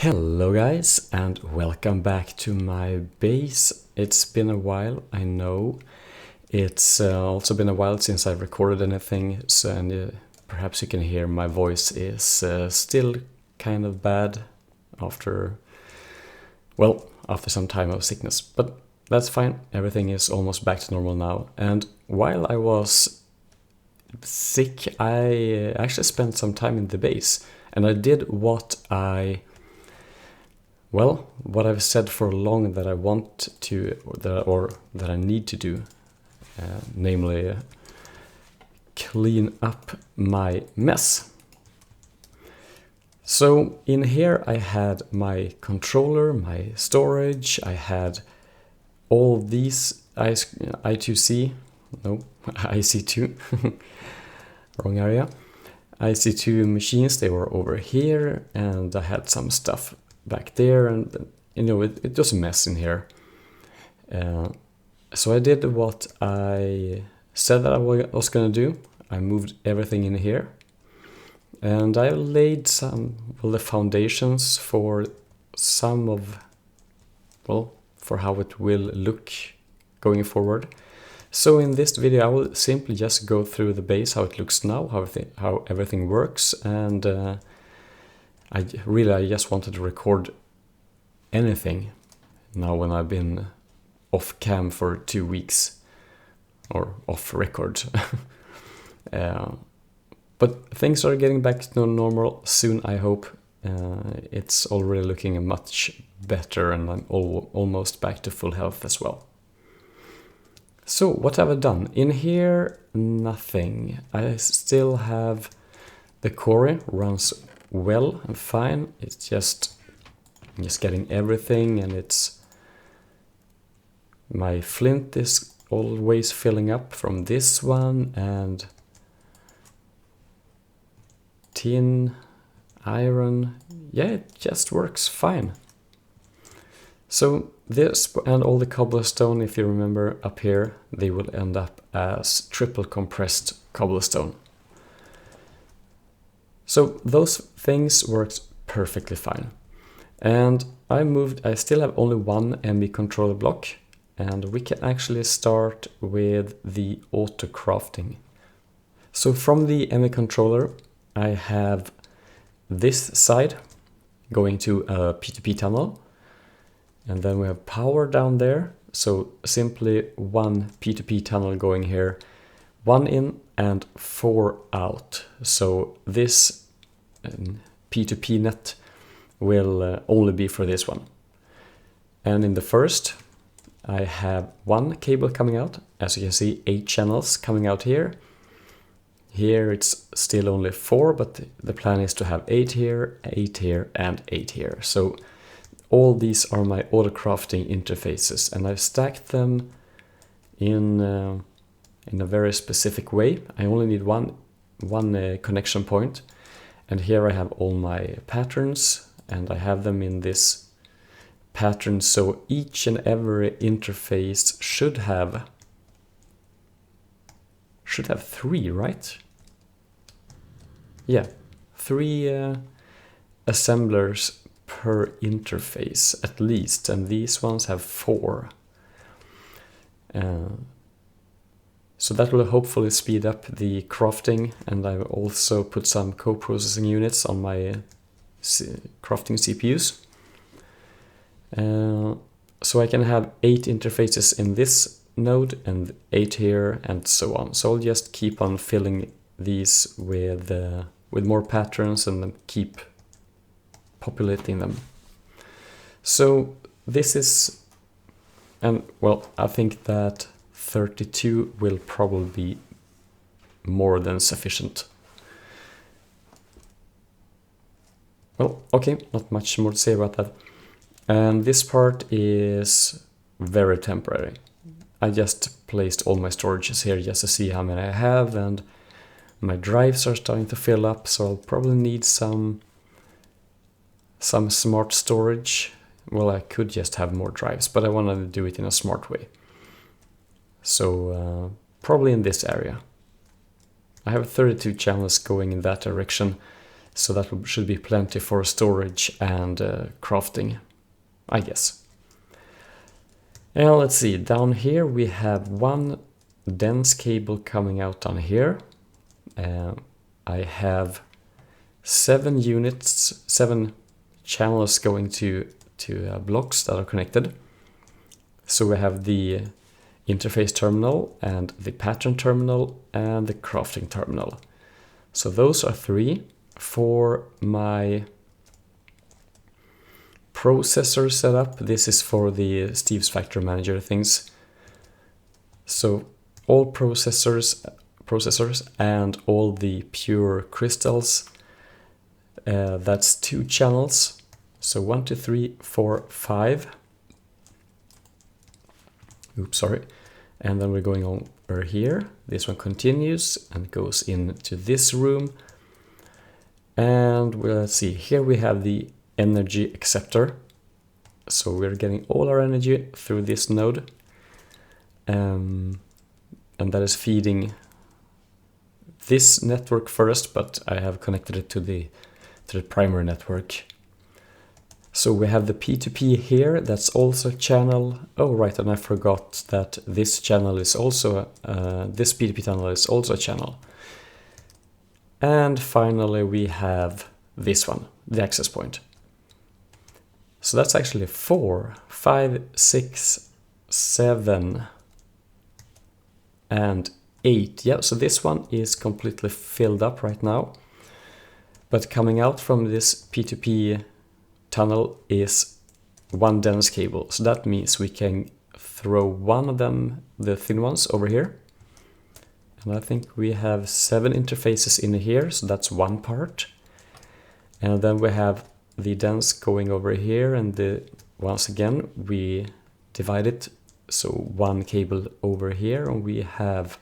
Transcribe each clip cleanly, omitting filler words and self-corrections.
Hello guys, and welcome back to my base. It's been a while, I know. It's also been a while since I've recorded anything, and perhaps you can hear my voice is still kind of bad after some time of sickness. But that's fine, everything is almost back to normal now. And while I was sick, I actually spent some time in the base, and I did what I've said for long that I want to, or that I need to do, namely clean up my mess. So in here I had my controller, my storage, I had all these IC2, wrong area, IC2 machines, they were over here, and I had some stuff back there, and it was a mess in here. So I did what I said that I was going to do. I moved everything in here, and I laid the foundations for for how it will look going forward. So in this video I will simply just go through the base, how it looks now, how everything works, and I just wanted to record anything now when I've been off cam for 2 weeks, or off record. But things are getting back to normal soon, I hope. It's already looking much better, and I'm almost back to full health as well. So what have I done? In here, nothing. I still have the core runs well and fine. It's just getting everything, and my flint is always filling up from this one, and tin, iron, yeah, it just works fine. So this and all the cobblestone, if you remember up here, they will end up as triple compressed cobblestone. So those things worked perfectly fine. And I still have only one MB controller block, and we can actually start with the auto crafting. So from the MB controller, I have this side going to a P2P tunnel, and then we have power down there. So simply one P2P tunnel going here, 1 in and 4 out. So this P2P net will only be for this one. And in the first, I have one cable coming out. As you can see, 8 channels coming out here. Here it's still only 4, but the plan is to have 8 here, 8 here, and 8 here. So all these are my auto crafting interfaces, and I've stacked them in a very specific way. I only need one connection point, and here I have all my patterns, and I have them in this pattern. So each and every interface should have 3, right? Yeah, 3 assemblers per interface at least, and these ones have 4. So that will hopefully speed up the crafting, and I've also put some co-processing units on my crafting CPUs. So I can have 8 interfaces in this node and 8 here, and so on. So I'll just keep on filling these with more patterns and then keep populating them. So this is, and well, I think that 32 will probably be more than sufficient. Well, okay, not much more to say about that. And this part is very temporary. I just placed all my storages here just to see how many I have, and my drives are starting to fill up, so I'll probably need some smart storage. Well, I could just have more drives, but I wanted to do it in a smart way. So probably in this area. I have 32 channels going in that direction, So that should be plenty for storage and crafting, I guess. And let's see, down here we have one dense cable coming out down here. I have 7 units, 7 channels going to blocks that are connected. So we have the interface terminal and the pattern terminal and the crafting terminal. So those are 3. For my processor setup, this is for the Steve's Factory Manager things. So all processors and all the pure crystals, that's 2 channels. So 1, 2, 3, 4, 5. Oops, sorry. And then we're going over here. This one continues and goes into this room. And let's see, here we have the energy acceptor. So we're getting all our energy through this node. And that is feeding this network first, but I have connected it to the primary network. So we have the P2P here, that's also a channel. Oh right, and I forgot that this channel is also, this P2P tunnel is also a channel. And finally we have this one, the access point. So that's actually 4, 5, 6, 7, and 8. Yeah, so this one is completely filled up right now. But coming out from this P2P tunnel is 1 dense cable. So that means we can throw one of them, the thin ones, over here. And I think we have 7 interfaces in here, so that's 1 part. And then we have the dense going over here, and once again we divide it, so 1 cable over here, and we have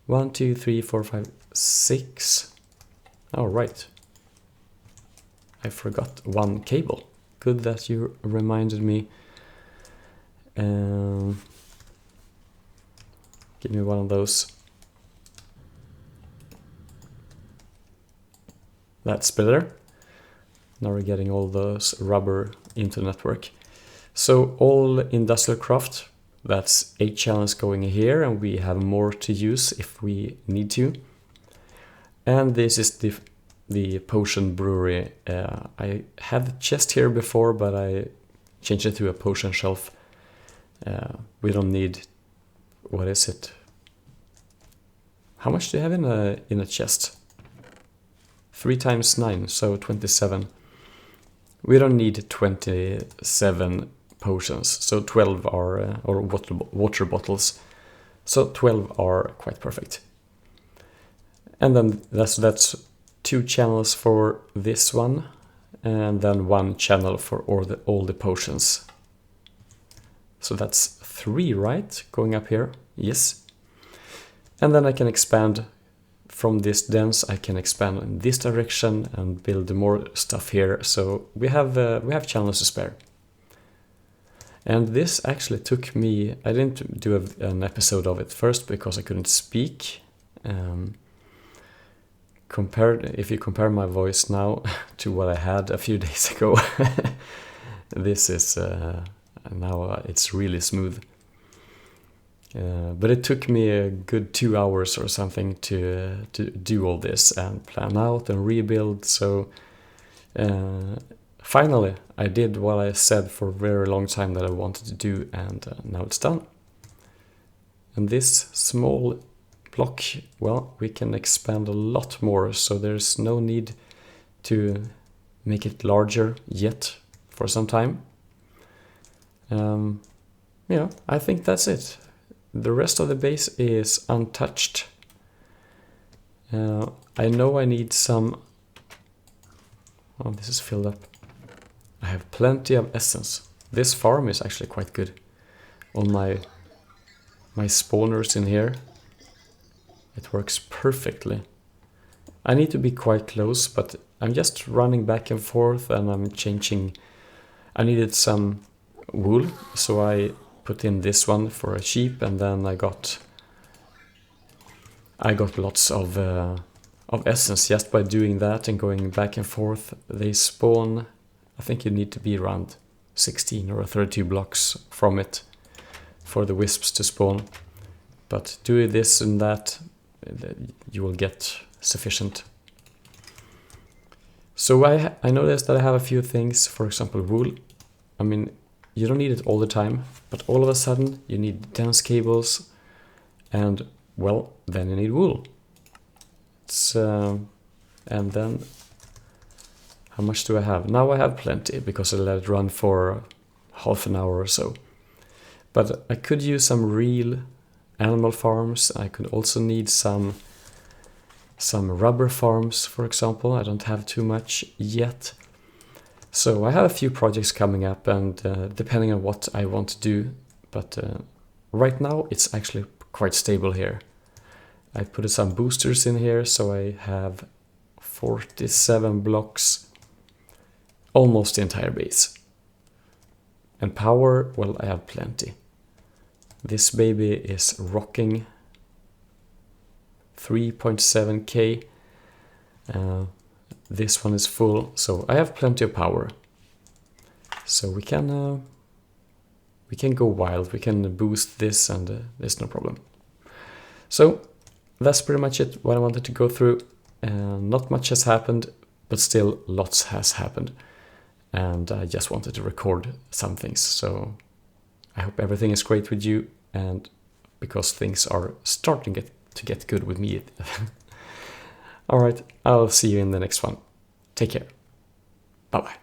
1, 2, 3, 4, 5, 6. All right. I forgot 1 cable. Good that you reminded me. Give me one of those. That's better. Now we're getting all those rubber into the network. So all industrial craft, that's 8 channels going here, and we have more to use if we need to. And this is the potion brewery. I had the chest here before, but I changed it to a potion shelf. We don't need, what is it? How much do you have in a chest? 3 times 9, so 27. We don't need 27 potions, so 12 are, or water bottles. So 12 are quite perfect. And then that's 2 channels for this one, and then 1 channel for all the potions. So that's 3, right? Going up here, yes. And then I can expand from this dense. I can expand in this direction and build more stuff here. So we have channels to spare. And this actually took me. I didn't do an episode of it first because I couldn't speak. If you compare my voice now to what I had a few days ago, this is now it's really smooth. But it took me a good 2 hours or something to do all this and plan out and rebuild. So finally I did what I said for a very long time that I wanted to do, and now it's done. And this small block, well, we can expand a lot more, so there's no need to make it larger yet for some time. Yeah, I think that's it. The rest of the base is untouched. I know I need some. Oh, this is filled up. I have plenty of essence. This farm is actually quite good. All my spawners in here. It works perfectly. I need to be quite close, but I'm just running back and forth and I'm changing. I needed some wool, so I put in this one for a sheep, and then I got lots of of essence just by doing that and going back and forth. They spawn, I think you need to be around 16 or 32 blocks from it for the wisps to spawn. But do this and that, you will get sufficient. So I noticed that I have a few things, for example wool. I mean, you don't need it all the time, but all of a sudden you need dense cables, and well, then you need wool. And then how much do I have? Now I have plenty because I let it run for half an hour or so. But I could use some real animal farms. I could also need some rubber farms, for example. I don't have too much yet. So I have a few projects coming up, and depending on what I want to do. But right now it's actually quite stable here. I put some boosters in here, so I have 47 blocks, almost the entire base. And power, well, I have plenty. This baby is rocking 3.7k. This one is full, so I have plenty of power. So we can go wild. We can boost this, and there's no problem. So that's pretty much it, what I wanted to go through. Not much has happened, but still lots has happened. And I just wanted to record some things. So I hope everything is great with you, and because things are starting to get good with me. Alright, I'll see you in the next one. Take care. Bye bye.